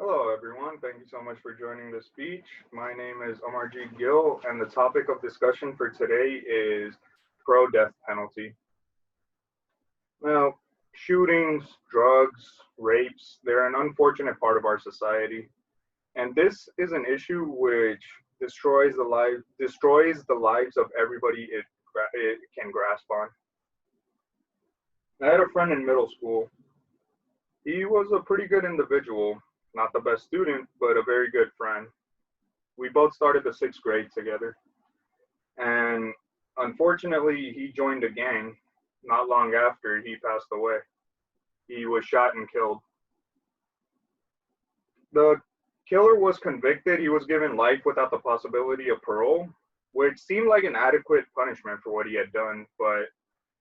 Hello, everyone. Thank you so much for joining the speech. My name is Omar G. Gill, and the topic of discussion for today is pro death penalty. Now, shootings, drugs, rapes, they're an unfortunate part of our society. And this is an issue which destroys the lives of everybody it can grasp on. I had a friend in middle school. He was a pretty good individual, not the best student, but a very good friend. We both started the sixth grade together. And unfortunately, he joined a gang not long after he passed away. He was shot and killed. The killer was convicted. He was given life without the possibility of parole, which seemed like an adequate punishment for what he had done. But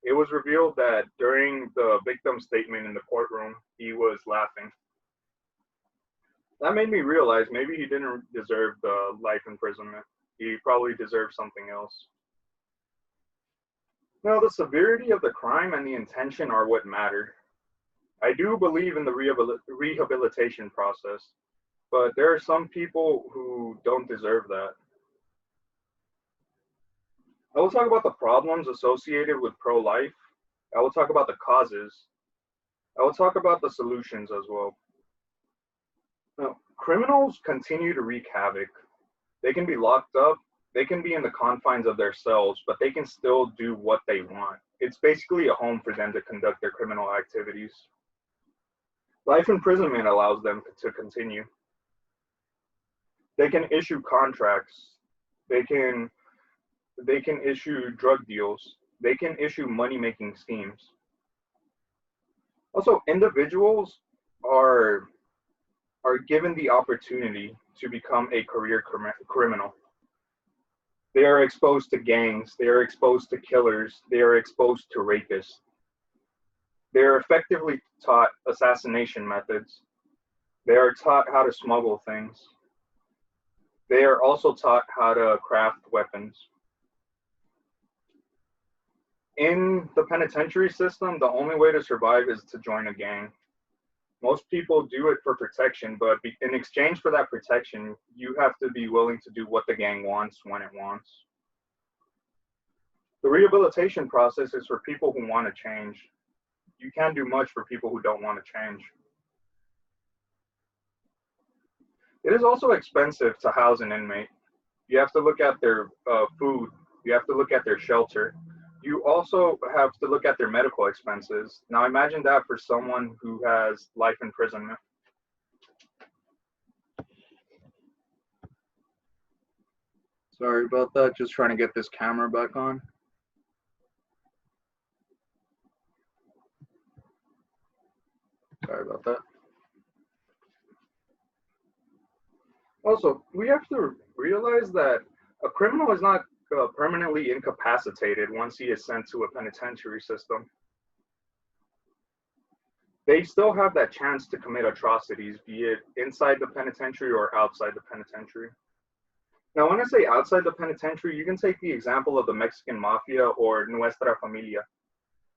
it was revealed that during the victim's statement in the courtroom, he was laughing. That made me realize maybe he didn't deserve the life imprisonment. He probably deserved something else. Now, the severity of the crime and the intention are what matter. I do believe in the rehabilitation process, but there are some people who don't deserve that. I will talk about the problems associated with pro life. I will talk about the causes. I will talk about the solutions as well. Now, criminals continue to wreak havoc. They can be locked up, they can be in the confines of their cells, but they can still do what they want. It's basically a home for them to conduct their criminal activities. Life imprisonment allows them to continue. They can issue contracts. They can issue drug deals. They can issue money-making schemes. Also, individuals are given the opportunity to become a career criminal. They are exposed to gangs, they are exposed to killers, they are exposed to rapists. They are effectively taught assassination methods. They are taught how to smuggle things. They are also taught how to craft weapons. In the penitentiary system, the only way to survive is to join a gang. Most people do it for protection, but in exchange for that protection, you have to be willing to do what the gang wants when it wants. The rehabilitation process is for people who want to change. You can't do much for people who don't want to change. It is also expensive to house an inmate. You have to look at their food. You have to look at their shelter. You also have to look at their medical expenses. Now imagine that for someone who has life imprisonment. Sorry about that, just trying to get this camera back on. Sorry about that. Also, we have to realize that a criminal is not permanently incapacitated once he is sent to a penitentiary system. They still have that chance to commit atrocities, be it inside the penitentiary or outside the penitentiary. Now, when I say outside the penitentiary, you can take the example of the Mexican Mafia or Nuestra Familia.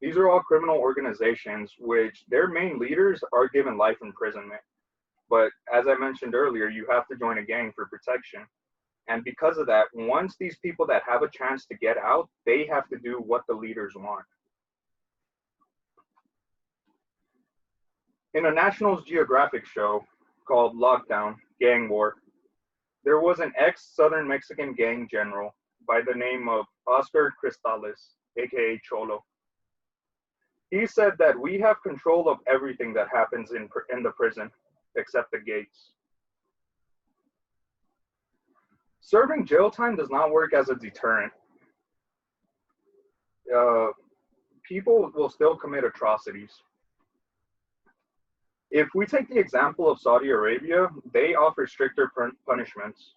These are all criminal organizations which their main leaders are given life imprisonment. But as I mentioned earlier, you have to join a gang for protection. And because of that, once these people that have a chance to get out, they have to do what the leaders want. In a National Geographic show called Lockdown, Gang War, there was an ex-Southern Mexican gang general by the name of Oscar Cristales, aka Cholo. He said that we have control of everything that happens in the prison, except the gates. Serving jail time does not work as a deterrent. People will still commit atrocities. If we take the example of Saudi Arabia, they offer stricter punishments.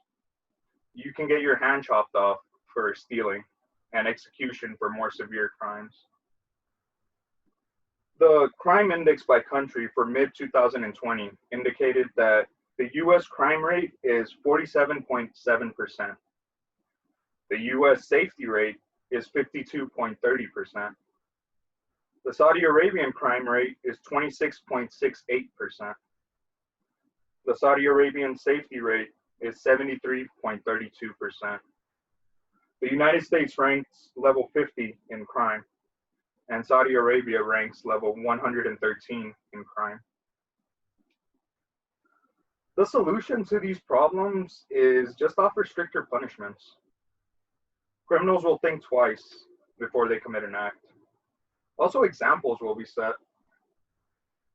You can get your hand chopped off for stealing and execution for more severe crimes. The crime index by country for mid-2020 indicated that the US crime rate is 47.7%. The US safety rate is 52.30%. The Saudi Arabian crime rate is 26.68%. The Saudi Arabian safety rate is 73.32%. The United States ranks level 50 in crime, and Saudi Arabia ranks level 113 in crime. The solution to these problems is just offer stricter punishments. Criminals will think twice before they commit an act. Also, examples will be set.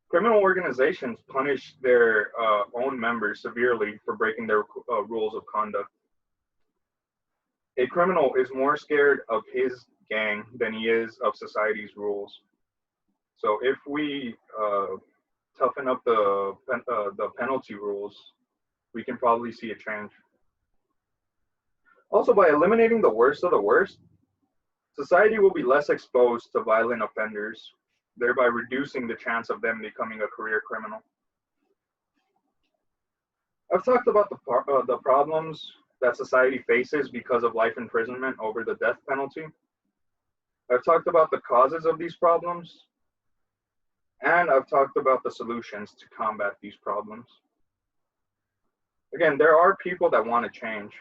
Criminal organizations punish their own members severely for breaking their rules of conduct. A criminal is more scared of his gang than he is of society's rules. So if we toughen up the penalty rules, we can probably see a change. Also, by eliminating the worst of the worst, society will be less exposed to violent offenders, thereby reducing the chance of them becoming a career criminal. I've talked about the problems that society faces because of life imprisonment over the death penalty. I've talked about the causes of these problems, and I've talked about the solutions to combat these problems. Again, there are people that want to change.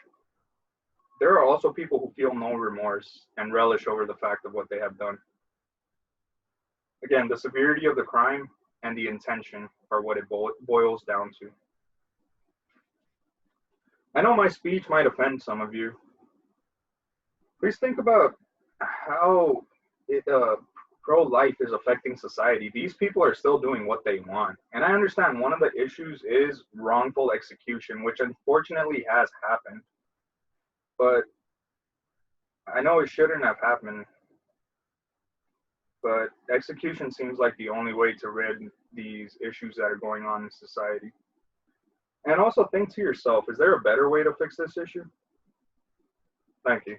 There are also people who feel no remorse and relish over the fact of what they have done. Again, the severity of the crime and the intention are what it boils down to. I know my speech might offend some of you. Please think about how pro-life is affecting society. These people are still doing what they want. And I understand one of the issues is wrongful execution, which unfortunately has happened. But I know it shouldn't have happened. But execution seems like the only way to rid these issues that are going on in society. And also think to yourself, is there a better way to fix this issue? Thank you.